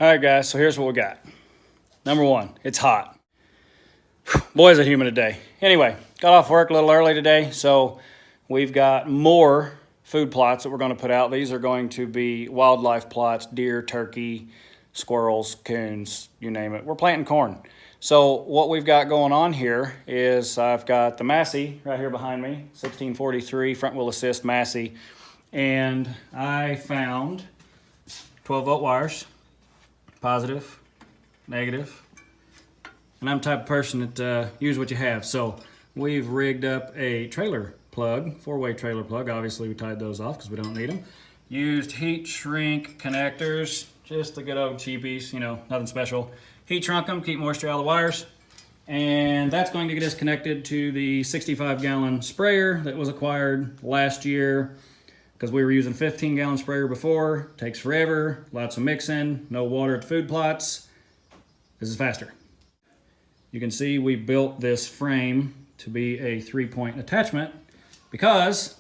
All right, guys, so here's what we got. Number one, it's hot. Boy, is it humid today. Anyway, got off work a little early today, so we've got more food plots that we're going to put out. These are going to be wildlife plots, deer, turkey, squirrels, coons, you name it. We're planting corn. So what we've got going on here is I've got the Massey right here behind me, 1643 front wheel assist Massey, and I found 12-volt wires, positive, negative, and I'm the type of person that use what you have. So we've rigged up a trailer plug, 4-way trailer plug. Obviously we tied those off because we don't need them. Used heat shrink connectors, just the good old cheapies, you know, nothing special. Heat shrunk them, keep moisture out of the wires. And that's going to get us connected to the 65-gallon sprayer that was acquired last year, because we were using 15-gallon sprayer before. Takes forever, lots of mixing, no water at the food plots. This is faster. You can see we built this frame to be a 3-point attachment because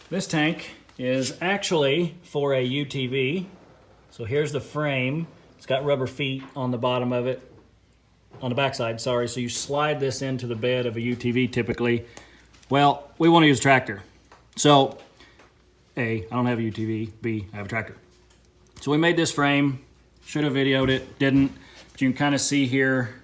this tank is actually for a UTV. So here's the frame. It's got rubber feet on the bottom of it, on the backside, sorry. So you slide this into the bed of a UTV typically. Well, we want to use a tractor. So A, I don't have a UTV. B, I have a tractor. So we made this frame. Should have videoed it, didn't. But you can kind of see here,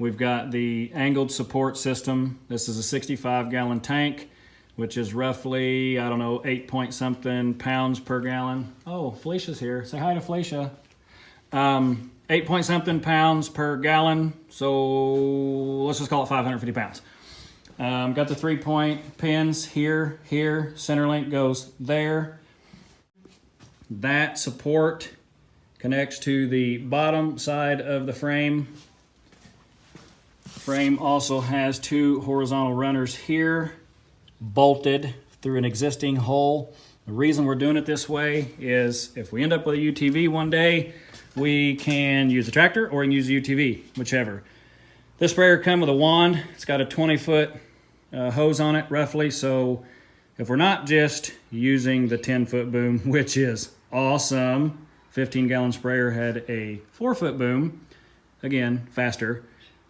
we've got the angled support system. This is a 65-gallon tank, which is roughly, I don't know, 8-point-something pounds per gallon. Oh, Felicia's here. Say hi to Felicia. 8-point-something pounds per gallon. So let's just call it 550 pounds. Got the 3-point pins here, center link goes there. That support connects to the bottom side of the frame. Frame also has 2 horizontal runners here, bolted through an existing hole. The reason we're doing it this way is if we end up with a UTV one day, we can use a tractor or we can use a UTV, whichever. This sprayer comes with a wand. It's got a 20-foot hose on it, roughly. So if we're not just using the 10-foot boom, which is awesome, 15-gallon sprayer had a 4-foot boom, again, faster.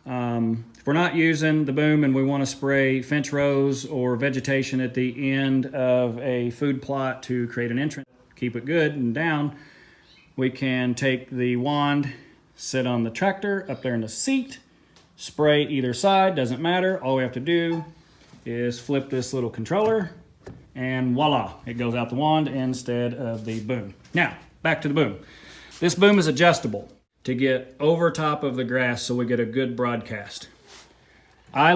If we're not using the boom and we want to spray finch rows or vegetation at the end of a food plot to create an entrance, keep it good and down, we can take the wand, sit on the tractor up there in the seat, spray either side, doesn't matter. All we have to do is flip this little controller and voila, it goes out the wand instead of the boom. Now, back to the boom. This boom is adjustable to get over top of the grass so we get a good broadcast. I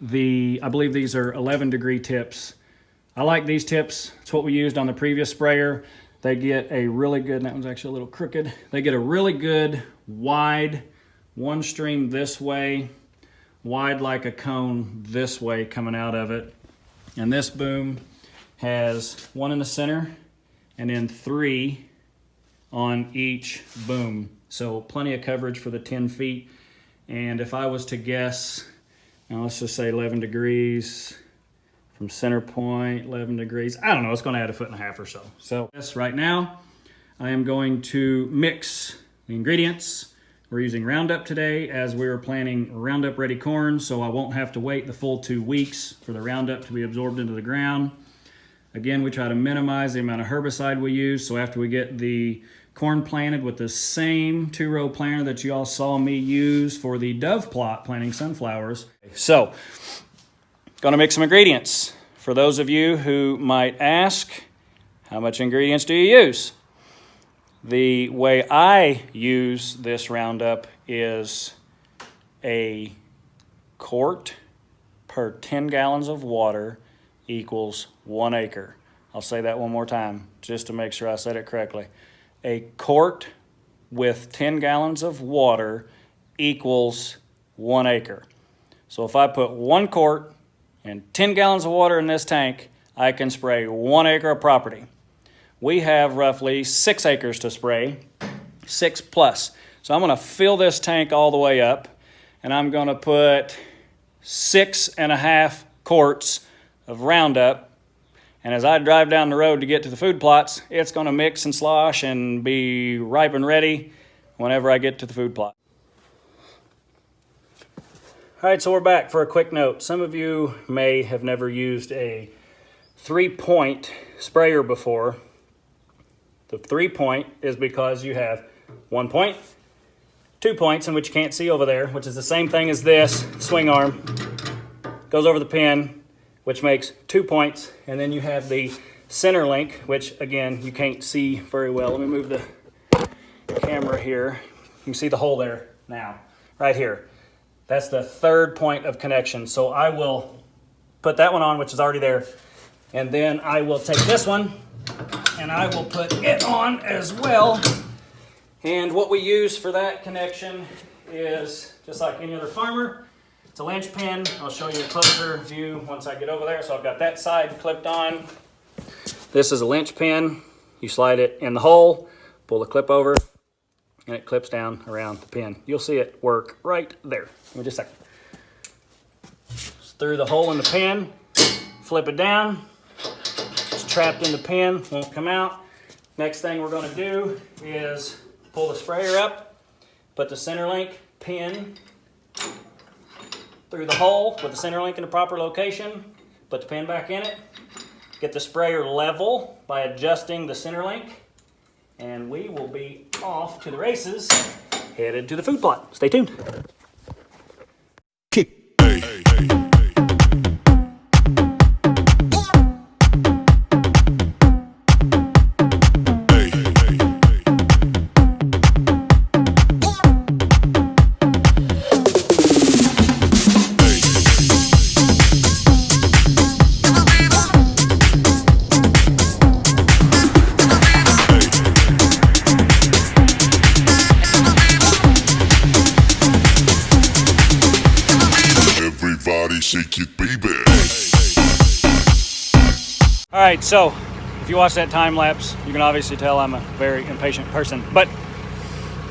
believe these are 11-degree tips. I like these tips. It's what we used on the previous sprayer. They get a really good, and that one's actually a little crooked. They get a really good wide, one stream this way, wide like a cone this way coming out of it. And this boom has 1 in the center and then 3 on each boom. So plenty of coverage for the 10 feet. And if I was to guess, now let's just say 11 degrees from center point, 11 degrees. I don't know, it's gonna add 1.5 feet or so. So yes, right now, I am going to mix the ingredients. We're using Roundup today as we're planting Roundup Ready corn, so I won't have to wait the full 2 weeks for the Roundup to be absorbed into the ground. Again, we try to minimize the amount of herbicide we use, so after we get the corn planted with the same 2-row planter that you all saw me use for the dove plot planting sunflowers. So, gonna mix some ingredients. For those of you who might ask, how much ingredients do you use? The way I use this Roundup is a quart per 10 gallons of water equals 1 acre. I'll say that one more time just to make sure I said it correctly. A quart with 10 gallons of water equals 1 acre. So if I put 1 quart and 10 gallons of water in this tank, I can spray 1 acre of property. We have roughly 6 acres to spray, 6 plus. So I'm gonna fill this tank all the way up and I'm gonna put 6.5 quarts of Roundup. And as I drive down the road to get to the food plots, it's gonna mix and slosh and be ripe and ready. whenever I get to the food plot. All right, so we're back for a quick note. Some of you may have never used a 3-point sprayer before. The 3-point is because you have 1 point, 2 points, in which you can't see over there, which is the same thing as this swing arm. Goes over the pin, which makes 2 points, and then you have the center link, which again, you can't see very well. Let me move the camera here. You can see the hole there now, right here. That's the 3rd point of connection. So I will put that one on, which is already there, and then I will take this one and I will put it on as well. And what we use for that connection is just like any other farmer. It's a linch pin. I'll show you a closer view once I get over there. So I've got that side clipped on. This is a linch pin. You slide it in the hole, pull the clip over, and it clips down around the pin. You'll see it work right there. Give me just a second. Just through the hole in the pin, flip it down. It's trapped in the pin, won't come out. Next thing we're going to do is pull the sprayer up, put the center link pin through the hole with the center link in the proper location, put the pin back in it, get the sprayer level by adjusting the center link, and we will be off to the races, headed to the food plot. Stay tuned. Kick. Everybody shake it, baby. All right, so if you watch that time lapse, you can obviously tell I'm a very impatient person. But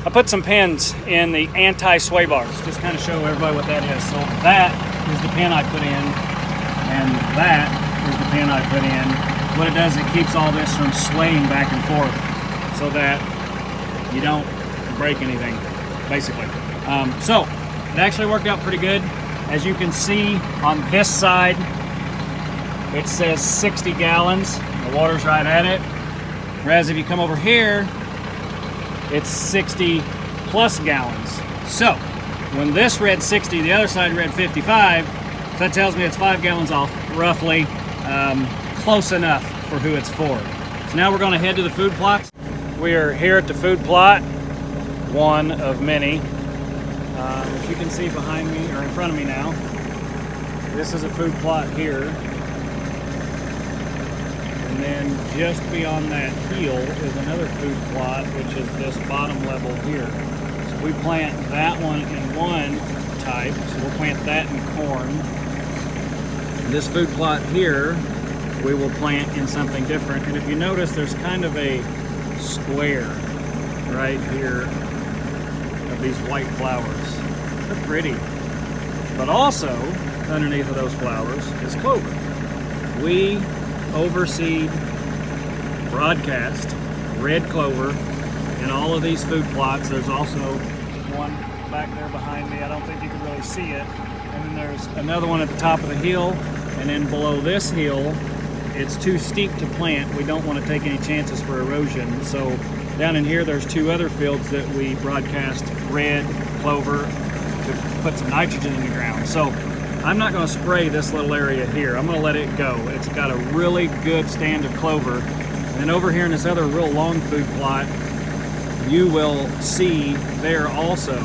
I put some pins in the anti-sway bars, just kind of show everybody what that is. So that is the pin I put in, and that is the pin I put in. What it does, it keeps all this from swaying back and forth so that you don't break anything, basically. So it actually worked out pretty good. As you can see on this side, it says 60 gallons. The water's right at it. Whereas if you come over here, it's 60 plus gallons. So when this read 60, the other side read 55. So that tells me it's 5 gallons off, roughly. Close enough for who it's for. So now we're going to head to the food plots. We are here at the food plot, one of many. As you can see behind me, or in front of me now, this is a food plot here. And then just beyond that hill is another food plot, which is this bottom level here. So we plant that one in one type, so we'll plant that in corn. This food plot here, we will plant in something different. And if you notice, there's kind of a square right here of these white flowers. They're pretty. But also, underneath of those flowers is clover. We overseed, broadcast red clover in all of these food plots. There's also one back there behind me. I don't think you can really see it. And then there's another one at the top of the hill. And then below this hill, it's too steep to plant. We don't want to take any chances for erosion. So down in here, there's 2 other fields that we broadcast red clover to put some nitrogen in the ground. So I'm not going to spray this little area here. I'm going to let it go. It's got a really good stand of clover. And then over here in this other real long food plot, you will see there also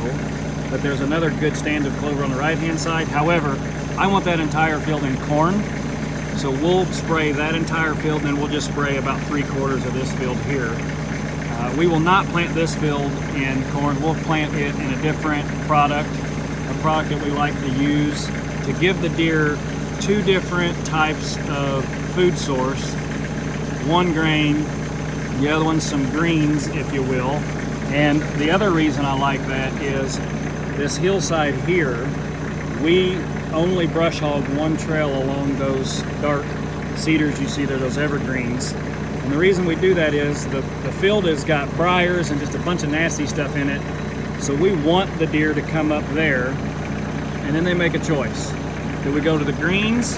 that there's another good stand of clover on the right-hand side. However, I want that entire field in corn. So we'll spray that entire field, and then we'll just spray about 3/4 of this field here. We will not plant this field in corn. We'll plant it in a different product, a product that we like to use to give the deer 2 different types of food source. One grain, the other one some greens, if you will. And the other reason I like that is this hillside here, we only brush hog one trail along those dark cedars you see there, those evergreens. And the reason we do that is the field has got briars and just a bunch of nasty stuff in it. So we want the deer to come up there, and then they make a choice. Do we go to the greens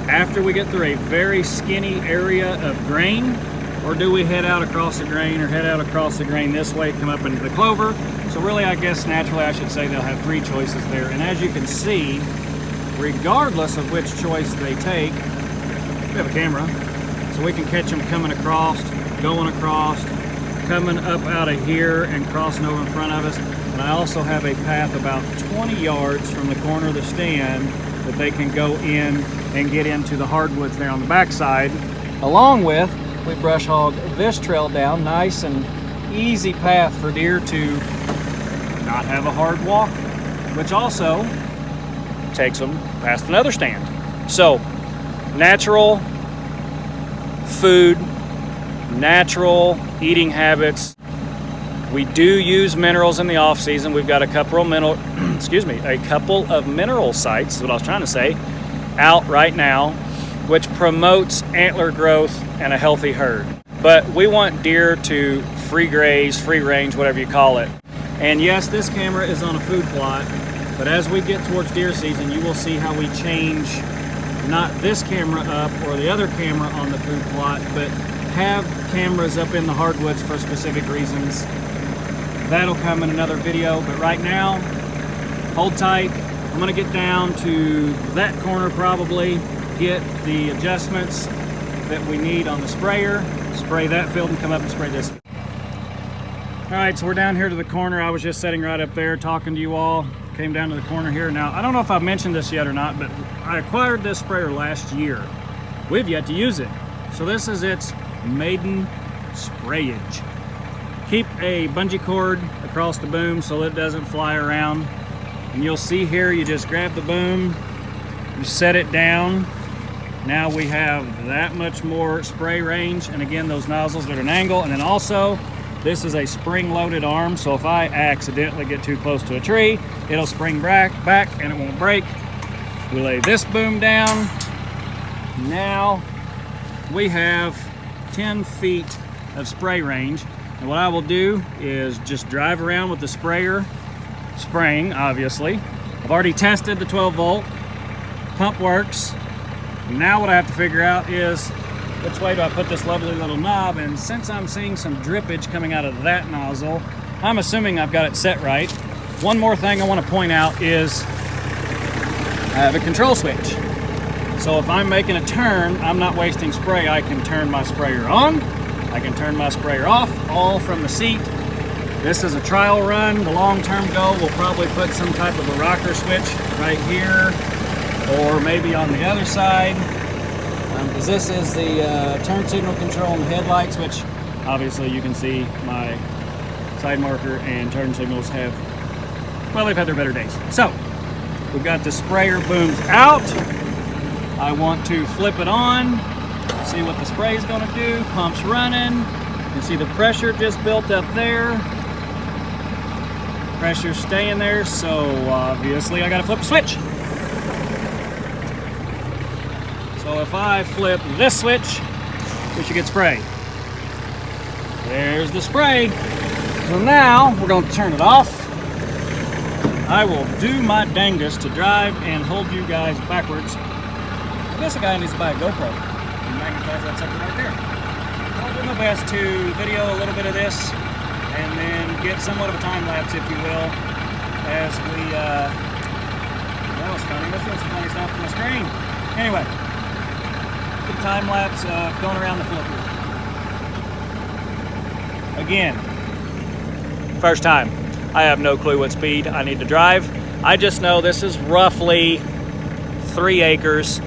after we get through a very skinny area of grain, or do we head out across the grain, or head out across the grain this way, come up into the clover? So really, I guess naturally I should say they'll have 3 choices there. And as you can see, regardless of which choice they take, we have a camera, so we can catch them coming across, going across, coming up out of here and crossing over in front of us. And I also have a path about 20 yards from the corner of the stand that they can go in and get into the hardwoods there on the backside. Along with, we brush hog this trail down, nice and easy path for deer to not have a hard walk, which also takes them past another stand. So, natural food, natural eating habits. We do use minerals in the off season. We've got a couple of mineral sites, is what I was trying to say, out right now, which promotes antler growth and a healthy herd. But we want deer to free graze, free range, whatever you call it. And yes, this camera is on a food plot, but as we get towards deer season, you will see how we change not this camera up or the other camera on the food plot, but have cameras up in the hardwoods for specific reasons. That'll come in another video, but right now, hold tight. I'm gonna get down to that corner probably, get the adjustments that we need on the sprayer, spray that field and come up and spray this. All right, so we're down here to the corner. I was just sitting right up there talking to you all. Came down to the corner here. Now, I don't know if I've mentioned this yet or not, but I acquired this sprayer last year. We've yet to use it. So this is its maiden sprayage. Keep a bungee cord across the boom so it doesn't fly around. And you'll see here, you just grab the boom, you set it down. Now we have that much more spray range. And again, those nozzles are at an angle. And then also, this is a spring-loaded arm, so if I accidentally get too close to a tree, it'll spring back and it won't break. We lay this boom down. Now we have 10 feet of spray range. And what I will do is just drive around with the sprayer, spraying, obviously. I've already tested the 12 volt, pump works. Now what I have to figure out is which way do I put this lovely little knob, and since I'm seeing some drippage coming out of that nozzle, I'm assuming I've got it set right. One more thing I want to point out is I have a control switch. So if I'm making a turn, I'm not wasting spray. I can turn my sprayer on, I can turn my sprayer off, all from the seat. This is a trial run. The long-term goal will probably put some type of a rocker switch right here, or maybe on the other side. Because this is the turn signal control on the headlights, which obviously you can see my side marker and turn signals have, well, they've had their better days. So we've got the sprayer booms out. I want to flip it on, see what the spray is going to do. Pump's running. You can see the pressure just built up there. Pressure's staying there, so obviously I got to flip the switch. So if I flip this switch, we should get spray. There's the spray. So now we're going to turn it off. I will do my dangest to drive and hold you guys backwards. I guess a guy needs to buy a GoPro and magnetize that sucker right there. I'll do my best to video a little bit of this and then get somewhat of a time lapse, if you will, as we, that was funny. Let's do some funny stuff on the screen. Anyway. Good time lapse of going around the flip wheel. Again, first time. I have no clue what speed I need to drive. I just know this is roughly 3 acres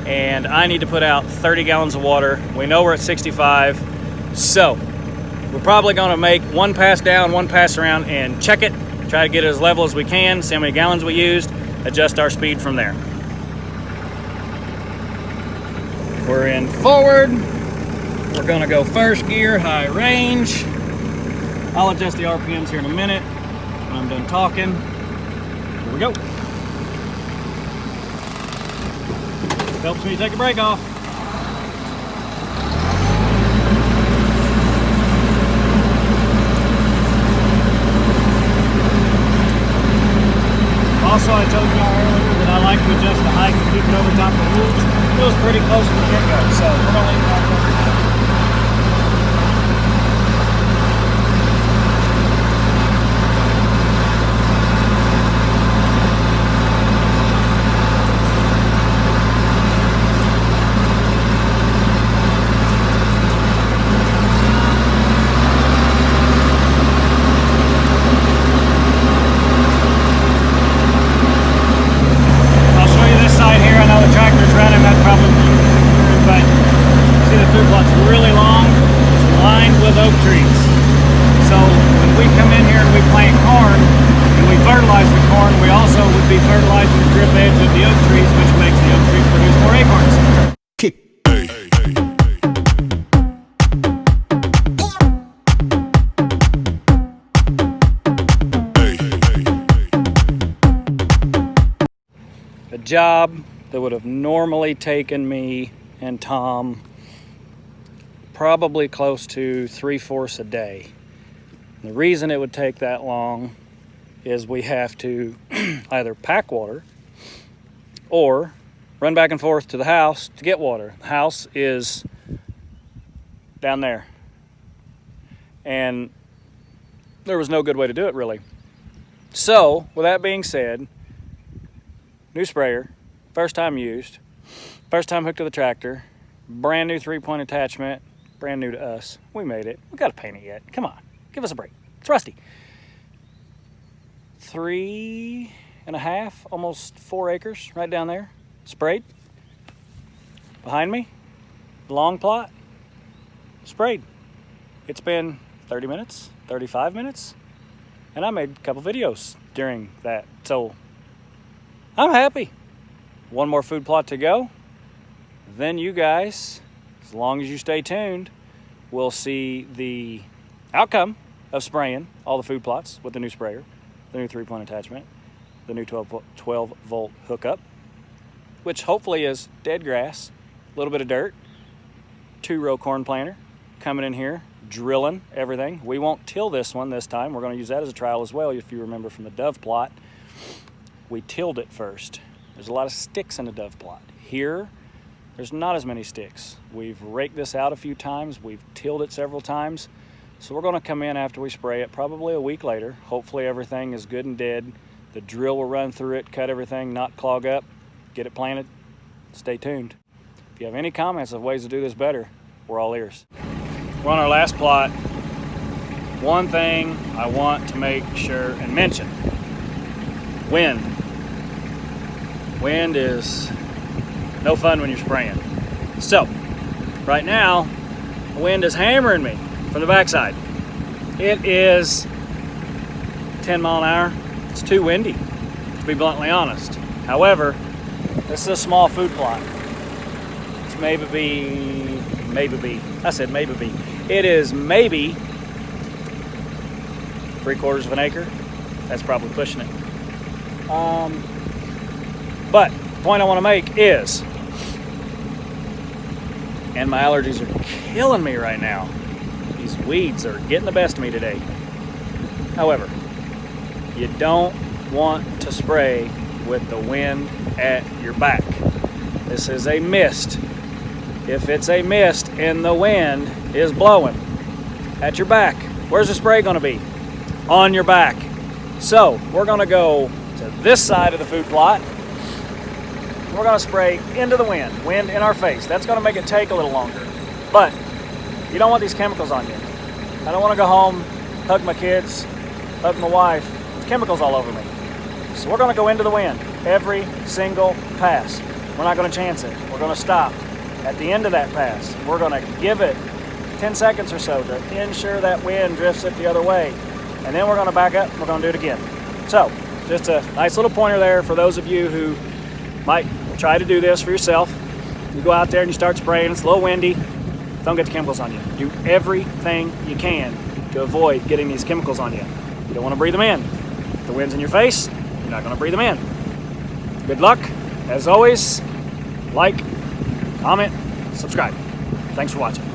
and I need to put out 30 gallons of water. We know we're at 65. So we're probably gonna make one pass down, one pass around and check it. Try to get it as level as we can, see how many gallons we used, adjust our speed from there. We're in forward. We're gonna go first gear, high range. I'll adjust the RPMs here in a minute when I'm done talking. Here we go. Helps me take a brake off. Also, I told y'all earlier that I like to adjust the height and keep it over top of the wheels. It was pretty close to the get-go, so we're going to leave that there. Really long, it's lined with oak trees. So when we come in here and we plant corn and we fertilize the corn, we also would be fertilizing the drip edge of the oak trees, which makes the oak trees produce more acorns. A job that would have normally taken me and Tom probably close to 3/4 a day. And the reason it would take that long is we have to either pack water or run back and forth to the house to get water. The house is down there. And there was no good way to do it, really. So, with that being said, new sprayer, first time used, first time hooked to the tractor, brand new 3-point attachment, brand new to us. We made it. We got to paint it yet. Come on, give us a break. It's rusty. 3.5, almost 4 acres right down there, sprayed. Behind me, long plot, sprayed. It's been 30 minutes, 35 minutes, and I made a couple videos during that. So I'm happy. One more food plot to go. Then you guys, as long as you stay tuned, we'll see the outcome of spraying all the food plots with the new sprayer, the new 3-point attachment, the new 12-volt hookup, which hopefully is dead grass, a little bit of dirt, 2-row corn planter coming in here, drilling everything. We won't till this one this time. We're going to use that as a trial as well. If you remember from the dove plot, we tilled it first. There's a lot of sticks in the dove plot. Here, there's not as many sticks. We've raked this out a few times. We've tilled it several times. So we're going to come in after we spray it, probably a week later. Hopefully everything is good and dead. The drill will run through it, cut everything, not clog up, get it planted. Stay tuned. If you have any comments of ways to do this better, we're all ears. We're on our last plot. One thing I want to make sure and mention. Wind. Wind is no fun when you're spraying. So, right now, the wind is hammering me from the backside. It is 10 mile an hour. It's too windy, to be bluntly honest. However, this is a small food plot. It's maybe, I said maybe. It is maybe 3/4 of an acre. That's probably pushing it. But the point I want to make is, and my allergies are killing me right now. These weeds are getting the best of me today. However, you don't want to spray with the wind at your back. This is a mist. If it's a mist and the wind is blowing at your back, where's the spray going to be? On your back. So we're going to go to this side of the food plot. We're going to spray into the wind in our face. That's going to make it take a little longer. But you don't want these chemicals on you. I don't want to go home, hug my kids, hug my wife, with chemicals all over me. So we're going to go into the wind every single pass. We're not going to chance it. We're going to stop at the end of that pass. We're going to give it 10 seconds or so to ensure that wind drifts it the other way. And then we're going to back up and we're going to do it again. So just a nice little pointer there for those of you who might try to do this for yourself. You go out there and you start spraying, it's a little windy, don't get the chemicals on you. Do everything you can to avoid getting these chemicals on you. You don't want to breathe them in. If the wind's in your face, you're not going to breathe them in. Good luck. As always, like, comment, subscribe. Thanks for watching.